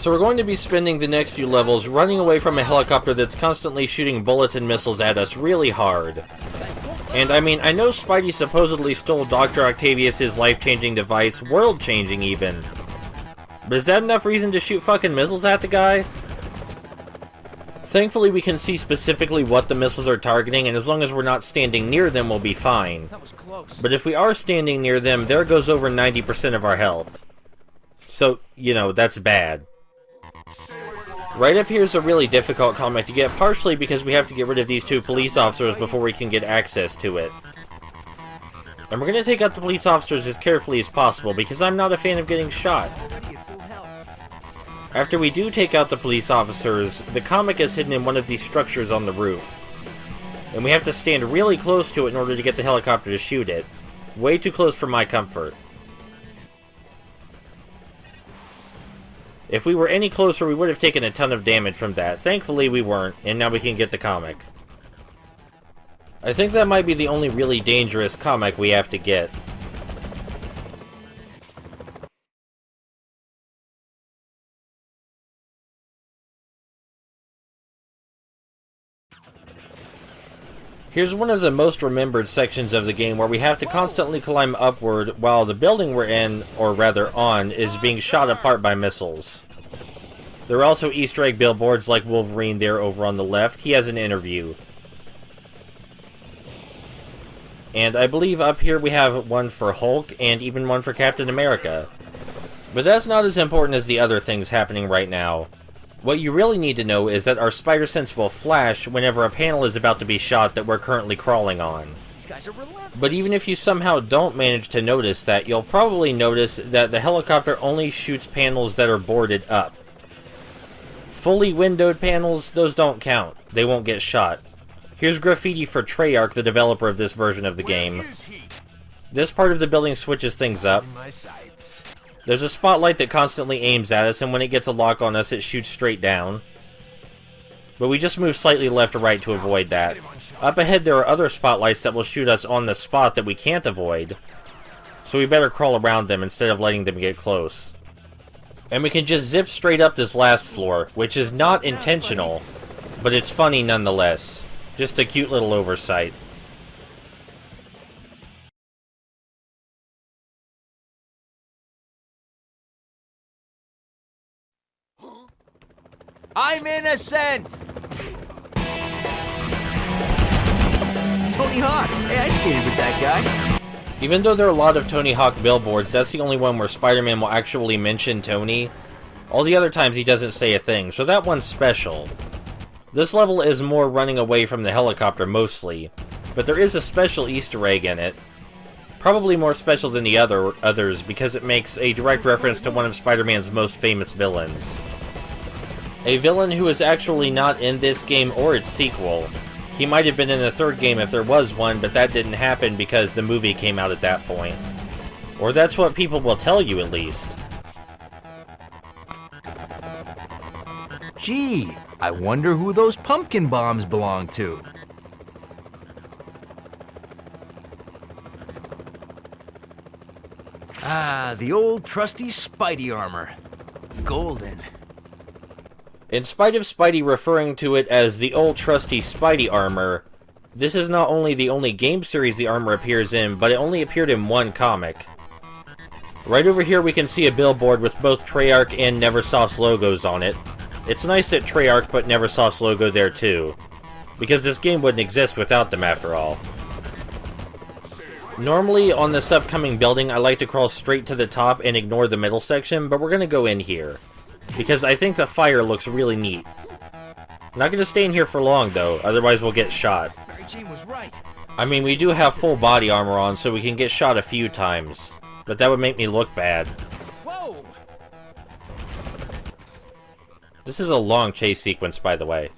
So we're going to be spending the next few levels running away from a helicopter that's constantly shooting bullets and missiles at us really hard. And I mean, I know Spidey supposedly stole Dr. Octavius' life-changing device, world-changing even. But is that enough reason to shoot fucking missiles at the guy? Thankfully we can see specifically what the missiles are targeting, and as long as we're not standing near them, we'll be fine. That was close. But if we are standing near them, there goes over 90% of our health. So, you know, that's bad. Right up here is a really difficult comic to get, partially because we have to get rid of these two police officers before we can get access to it. And we're going to take out the police officers as carefully as possible, because I'm not a fan of getting shot. After we do take out the police officers, the comic is hidden in one of these structures on the roof. And we have to stand really close to it in order to get the helicopter to shoot it. Way too close for my comfort. If we were any closer, we would have taken a ton of damage from that. Thankfully, we weren't, and now we can get the comic. I think that might be the only really dangerous comic we have to get. Here's one of the most remembered sections of the game where we have to constantly climb upward while the building we're in, or rather on, is being shot apart by missiles. There are also Easter egg billboards like Wolverine there over on the left. He has an interview. And I believe up here we have one for Hulk and even one for Captain America. But that's not as important as the other things happening right now. What you really need to know is that our spider sense will flash whenever a panel is about to be shot that we're currently crawling on. These guys are relentless. But even if you somehow don't manage to notice that, you'll probably notice that the helicopter only shoots panels that are boarded up. Fully windowed panels, those don't count. They won't get shot. Here's graffiti for Treyarch, the developer of this version of the game. This part of the building switches things up. There's a spotlight that constantly aims at us, and when it gets a lock on us, it shoots straight down. But we just move slightly left or right to avoid that. Up ahead, there are other spotlights that will shoot us on the spot that we can't avoid. So we better crawl around them instead of letting them get close. And we can just zip straight up this last floor, which is not intentional, but it's funny nonetheless. Just a cute little oversight. I'm in ascent! Tony Hawk! Hey, I skated with that guy. Even though there are a lot of Tony Hawk billboards, that's the only one where Spider-Man will actually mention Tony. All the other times he doesn't say a thing, so that one's special. This level is more running away from the helicopter mostly, but there is a special Easter egg in it. Probably more special than the others because it makes a direct reference to one of Spider-Man's most famous villains. A villain who is actually not in this game or its sequel. He might have been in the third game if there was one, but that didn't happen because the movie came out at that point. Or that's what people will tell you, at least. Gee, I wonder who those pumpkin bombs belong to. Ah, the old trusty Spidey armor. Golden. In spite of Spidey referring to it as the old trusty Spidey armor, this is not only the only game series the armor appears in, but it only appeared in one comic. Right over here we can see a billboard with both Treyarch and Neversoft's logos on it. It's nice that Treyarch put Neversoft's logo there too, because this game wouldn't exist without them after all. Normally on this upcoming building I like to crawl straight to the top and ignore the middle section, but we're gonna go in here. Because I think the fire looks really neat. I'm not gonna stay in here for long though, otherwise we'll get shot. Mary Jane was right. I mean, we do have full body armor on, so we can get shot a few times. But that would make me look bad. Whoa! This is a long chase sequence, by the way.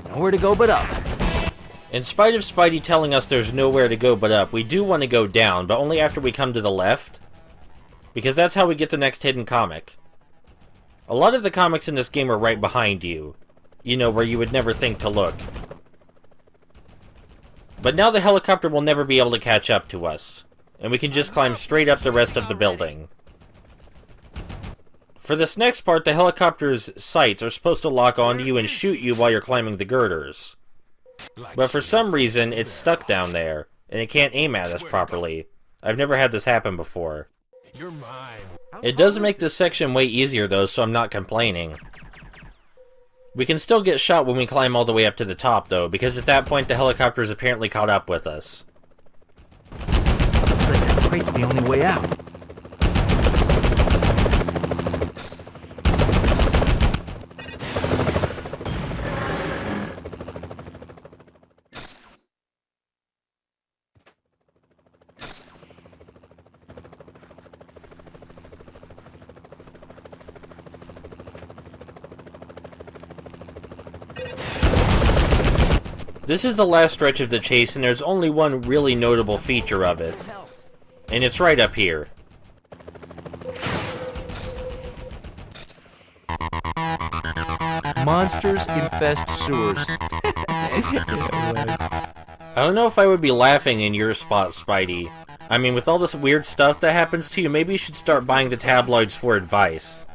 Nowhere to go but up. In spite of Spidey telling us there's nowhere to go but up, we do want to go down, but only after we come to the left. Because that's how we get the next hidden comic. A lot of the comics in this game are right behind you. You know, where you would never think to look. But now the helicopter will never be able to catch up to us, and we can just climb straight up the rest of the building. For this next part, the helicopter's sights are supposed to lock onto you and shoot you while you're climbing the girders. But for some reason, it's stuck down there, and it can't aim at us properly. I've never had this happen before. It does make this section way easier though, so I'm not complaining. We can still get shot when we climb all the way up to the top though, because at that point the helicopter's apparently caught up with us. Looks like that crate's the only way out. This is the last stretch of the chase, and there's only one really notable feature of it. And it's right up here. Monsters infest sewers. I don't know if I would be laughing in your spot, Spidey. I mean, with all this weird stuff that happens to you, maybe you should start buying the tabloids for advice.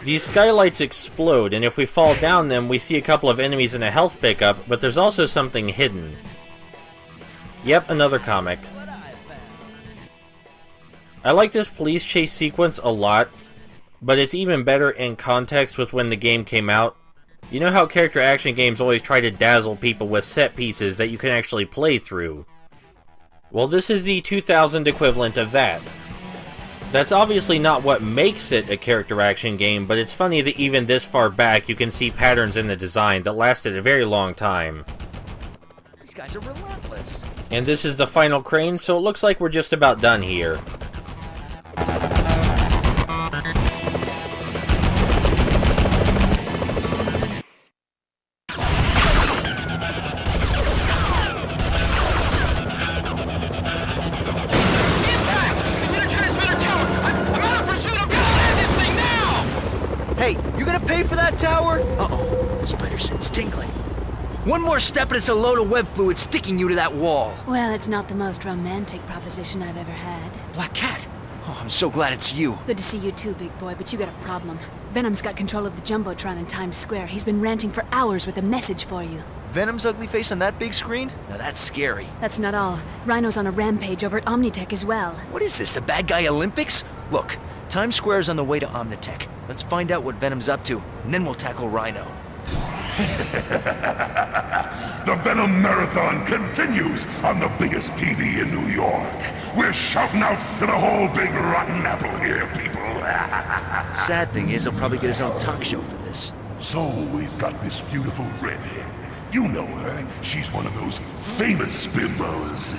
These skylights explode, and if we fall down them, we see a couple of enemies in a health pickup, but there's also something hidden. Yep, another comic. I like this police chase sequence a lot, but it's even better in context with when the game came out. You know how character action games always try to dazzle people with set pieces that you can actually play through? Well, this is the 2000 equivalent of that. That's obviously not what makes it a character action game, but it's funny that even this far back you can see patterns in the design that lasted a very long time. These guys are relentless. And this is the final crane, so it looks like we're just about done here. Hey, you gonna pay for that tower? Uh-oh, spider sense tingling. One more step and it's a load of web fluid sticking you to that wall. Well, it's not the most romantic proposition I've ever had. Black Cat? Oh, I'm so glad it's you. Good to see you too, big boy, but you got a problem. Venom's got control of the Jumbotron in Times Square. He's been ranting for hours with a message for you. Venom's ugly face on that big screen? Now that's scary. That's not all. Rhino's on a rampage over at Omnitech as well. What is this, the bad guy Olympics? Look, Times Square's on the way to Omnitech. Let's find out what Venom's up to, and then we'll tackle Rhino. The Venom Marathon continues on the biggest TV in New York. We're shouting out to the whole big rotten apple here, people. Sad thing is, he'll probably get his own talk show for this. So we've got this beautiful redhead. You know her. She's one of those famous bimbos.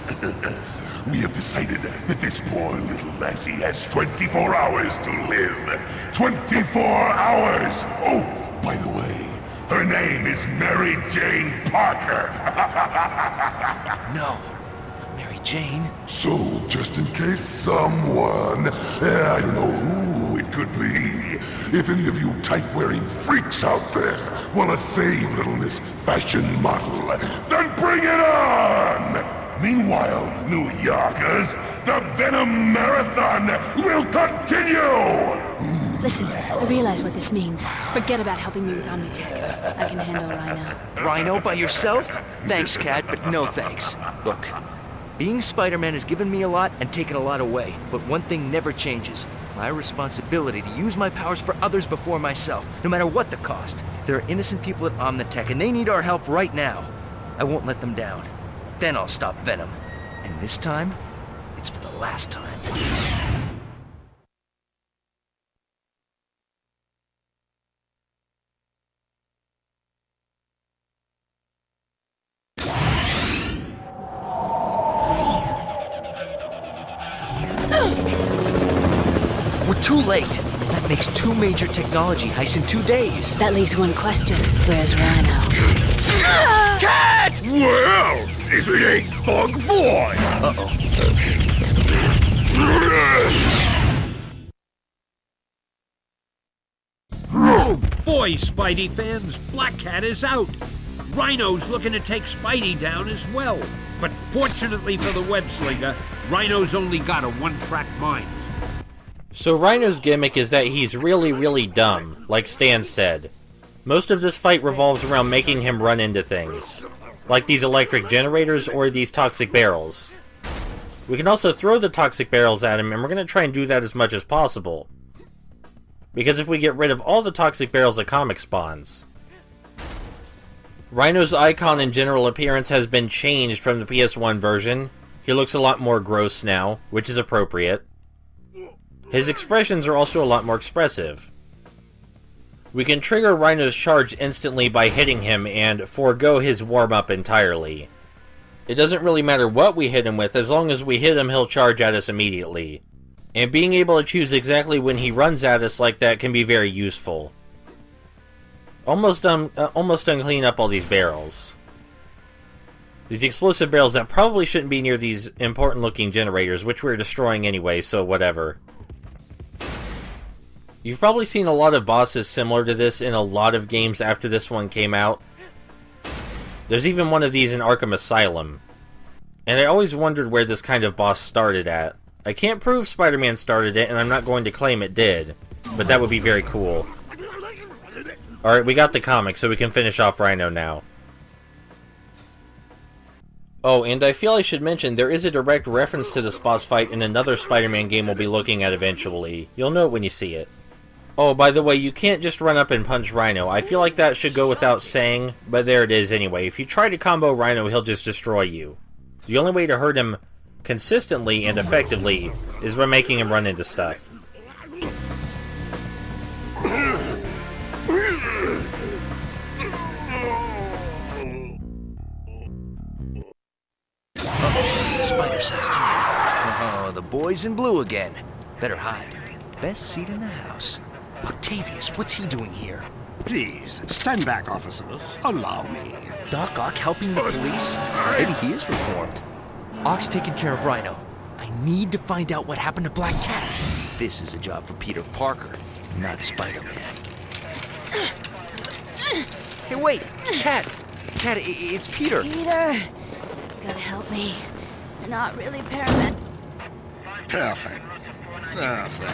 We have decided that this poor little lassie has 24 hours to live. 24 hours! Oh, by the way, her name is Mary Jane Parker. No, Mary Jane. So, just in case someone, I don't know who it could be, if any of you type-wearing freaks out there want to save little Miss Fashion Model, then bring it on! Meanwhile, New Yorkers, the Venom Marathon will continue! Listen, I realize what this means. Forget about helping me with Omnitech. I can handle Rhino. Rhino by yourself? Thanks, Cat, but no thanks. Look, being Spider-Man has given me a lot and taken a lot away, but one thing never changes. My responsibility to use my powers for others before myself, no matter what the cost. There are innocent people at Omnitech, and they need our help right now. I won't let them down. Then I'll stop Venom. And this time, it's for the last time. We're too late. That makes 2 major technology heists in 2 days. That leaves one question. Where's Rhino? Cat! Well, if it ain't Bug Boy! Uh-oh. Oh boy, Spidey fans, Black Cat is out. Rhino's looking to take Spidey down as well. But fortunately for the web-slinger, Rhino's only got a one-track mind. So Rhino's gimmick is that he's really, really dumb, like Stan said. Most of this fight revolves around making him run into things, like these electric generators or these toxic barrels. We can also throw the toxic barrels at him, and we're going to try and do that as much as possible. Because if we get rid of all the toxic barrels, the comic spawns. Rhino's icon and general appearance has been changed from the PS1 version. He looks a lot more gross now, which is appropriate. His expressions are also a lot more expressive. We can trigger Rhino's charge instantly by hitting him and forego his warm-up entirely. It doesn't really matter what we hit him with, as long as we hit him, he'll charge at us immediately. And being able to choose exactly when he runs at us like that can be very useful. Almost done cleaning up all these barrels. These explosive barrels that probably shouldn't be near these important looking generators, which we're destroying anyway, so whatever. You've probably seen a lot of bosses similar to this in a lot of games after this one came out. There's even one of these in Arkham Asylum. And I always wondered where this kind of boss started at. I can't prove Spider-Man started it, and I'm not going to claim it did. But that would be very cool. Alright, we got the comic, so we can finish off Rhino now. Oh, and I feel I should mention, there is a direct reference to this boss fight in another Spider-Man game we'll be looking at eventually. You'll know it when you see it. Oh, by the way, you can't just run up and punch Rhino. I feel like that should go without saying, but there it is anyway. If you try to combo Rhino, he'll just destroy you. The only way to hurt him consistently and effectively is by making him run into stuff. Spider sense too. Oh, the boys in blue again. Better hide. Best seat in the house. Octavius, what's he doing here? Please, stand back, officers. Allow me. Doc Ock helping the police? Maybe he is reformed. Ock's taking care of Rhino. I need to find out what happened to Black Cat. This is a job for Peter Parker, not Spider-Man. Hey, wait! Cat! Cat, it's Peter! Peter! You gotta help me. They're not really paramedics. Perfect. Perfect.